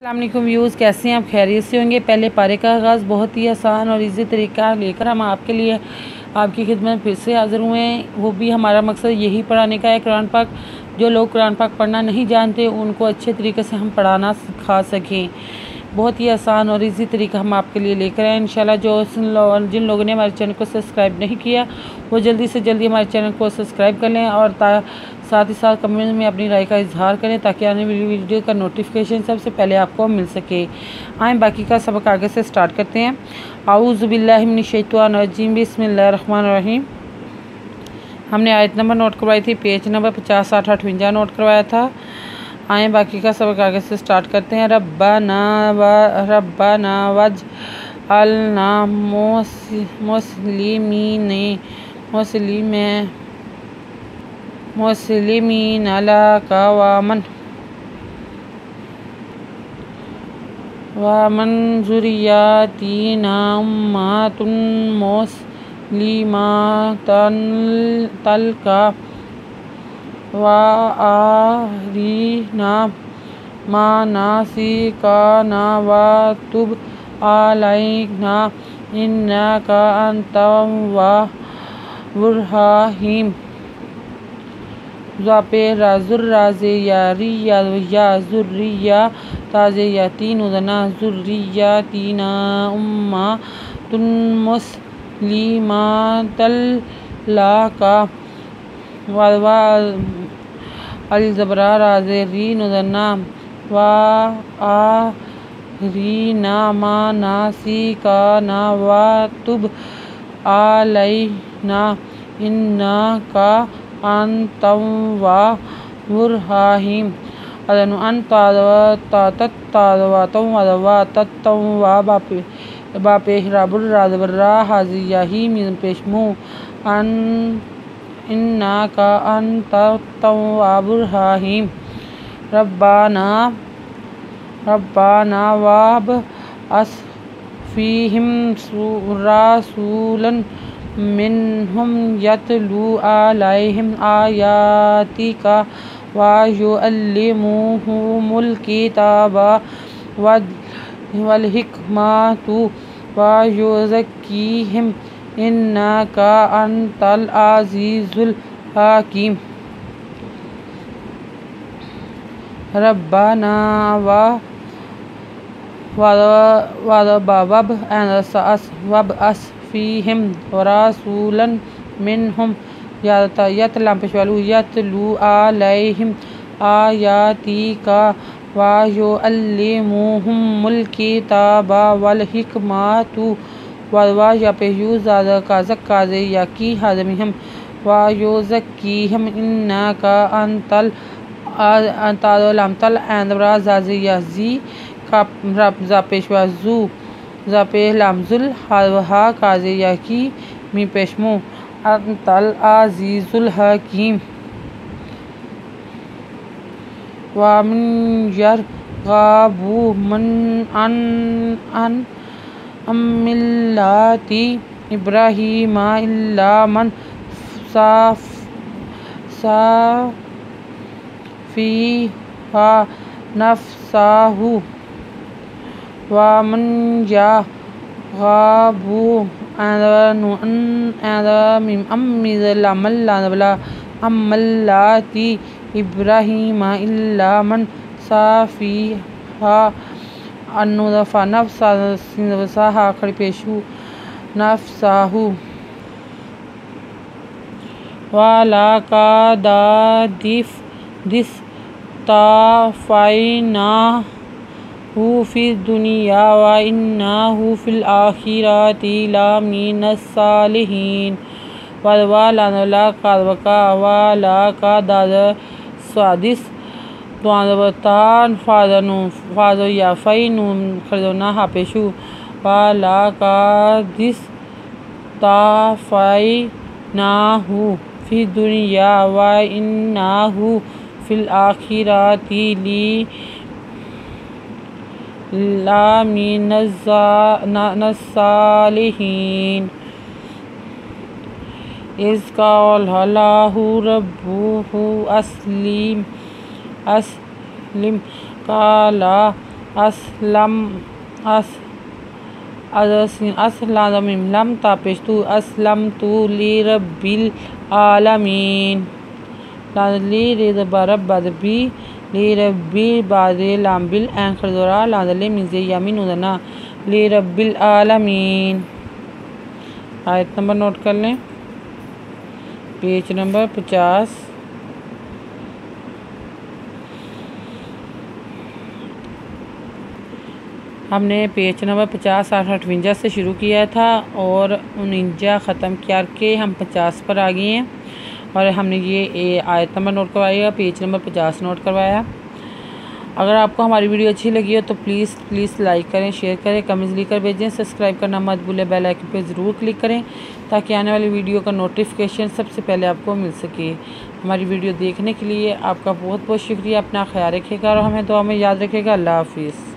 अस्सलाम वालेकुम व्यूज़, कैसे हैं आप? खैरियत से होंगे। पहले पारे का आगाज़ बहुत ही आसान और इजी तरीका लेकर हम आपके लिए आपकी खिदमत फिर से हाज़िर हुए हैं। वो भी हमारा मकसद यही पढ़ाने का है कुरान पाक। जो लोग कुरान पाक पढ़ना नहीं जानते उनको अच्छे तरीके से हम पढ़ाना सिखा सकें। बहुत ही आसान और इजी तरीका हम आपके लिए लेकर आए इंशाल्लाह। जिन लोगों ने हमारे चैनल को सब्सक्राइब नहीं किया वो जल्दी से जल्दी हमारे चैनल को सब्सक्राइब कर लें और साथ ही साथ कमेंट में अपनी राय का इजहार करें ताकि आने वाली वीडियो का नोटिफिकेशन सबसे पहले आपको मिल सके। आए बाकी का सबक आगे से स्टार्ट करते हैं। आऊज़ु बिल्लाहि मिनश शैतानिर रजीम, बिस्मिल्लाहिर रहमानिर रहीम। हमने आयत नंबर नोट करवाई थी, पेज नंबर 50, 60, 58 नोट करवाया था। आए बाकी का सबक आगे से स्टार्ट करते हैं। रब्बाना वजअलना मुस्लिमीन लका वमन ज़ुर्रिय्यतिना उम्मतन मुस्लिमतन लका वअरिना मनासिकना वतुब अलैना इन्नका अंतव्वाबुर रहीम। ज़ापे ज़ुर्राज़े या ज़ुर्रिया ताज़े यातीन उदना ज़ुर्रियतीना उम्मतुन मुस्लिमतल लका वा अलज़बरा राज़े रीन उदना वा आरीना मनासिकना वतुब अलैना इन्नका अंतव्वाबुर रहीम। अदनु बापे राबुर्रा हाजियाही मिन पेशमू अन इन्नका अंतव्वाबुर रहीम। रब्बाना वबअस फ़ीहिम रसूलन मिनहुम यतलू अलैहिम आयातिका व युअल्लिमुहुमुल किताब वल हिकमतु व युज़क्कीहिम इन्नका अंतल अज़ीज़ुल हकीम। रब्बाना वबअस फ़ीहिम रसूलन मिनहुम यतलू अलैहिम आयातिका व युअल्लिमुहुमुल किताब वल हिकमतु व ज़क्की हज़मिहिम व युज़क्कीहिम इन्नका अंतल अंदरा ज़ाज़ी ज़ापेशवा ज़ू ज़ापे लामजुल हा काज़े याकी मी पेशमो अंतल अज़ीज़ुल हकीम। वमन यरग़बु अन मिल्लति इब्राहीम इल्ला मन सफ़िहा नफ़्सहु वमन यरग़बु अन मिल्लति इब्राहीम इल्ला मन सफ़िहा नफ़्सहु खड़पेशु नफ़्सहु। वलक़द इस्तफ़ैनाहु फ़िद्दुनिया व इन्नहु फ़िल आखिरति लमिनस सालिहीन। वलक़द स्वादिस द्वानबतान फ़ाज़ो याफ़ैनु खरदोना हापेशु। वलक़द इस्तफ़ैनाहु फ़िद्दुनिया व इन्नहु फ़िल आखिरति लमिनस सालिहीन। इज़ क़ाला लहू रब्बुहु अस्लिम क़ाला असलम असलम लम तापिस्तु असलम तु ली रब्बिल आलमीन ली रब बदबी ली रब्बी बादे लाम्बिल एंखरदोरा लादले मिज़े यामिन उदना ली रब्बिल आलमीन। आयत नंबर नोट कर लें, पेज नंबर 50। हमने पेज नंबर 50 58 से शुरू किया था और 49 ख़त्म करके हम 50 पर आ गए हैं और हमने ये आयत नंबर नोट करवाया, पेज नंबर 50 नोट करवाया। अगर आपको हमारी वीडियो अच्छी लगी हो तो प्लीज़ लाइक करें, शेयर करें, कमेंट्स लिखकर भेजें। सब्सक्राइब करना मत भूलें, बेल आइकन पर ज़रूर क्लिक करें ताकि आने वाली वीडियो का नोटिफिकेशन सबसे पहले आपको मिल सके। हमारी वीडियो देखने के लिए आपका बहुत बहुत शुक्रिया। अपना ख्याल रखिएगा और हमें दुआ में याद रखिएगा। अल्लाह हाफिज़।